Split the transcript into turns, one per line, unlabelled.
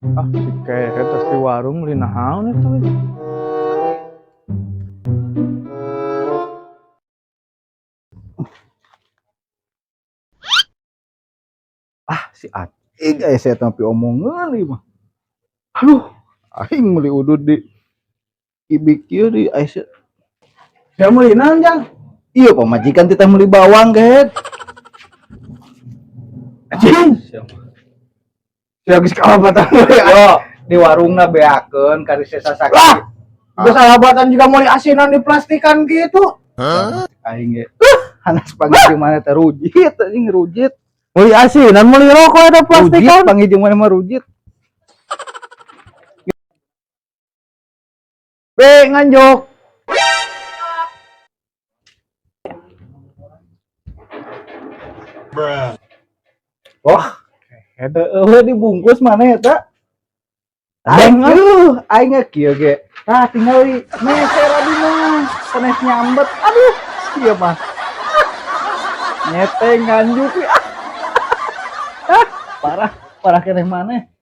Ah, si kehet terus di warung beli naon itu. Ah, si Acing saya tapi omongan nih mah. Aduh, aing meuli udud di ibik ieu di Aisyah. Saya meuli naon, Jang? Iya, pamajikan teh meuli bawang, Get. Acing. Sia geus kalabatan yo di warungna beakeun kari sesa sakit. Lah, geus kalabatan juga meuli asinan di plastikan gitu. Hah? Aing ge. Hanas panggil mana teh rujit, anjing rujit. Meuli asinan meuli rokok ada plastikan. Rujit panggil mana mah rujit. Be nganjok. Wah, dibungkus mana eta? Aing kieu ge. Tah tinggal di meser abi mah. Sanes nyambet. Aduh, ieu mah. Nyeteng nganjuk. Parah keneh maneh.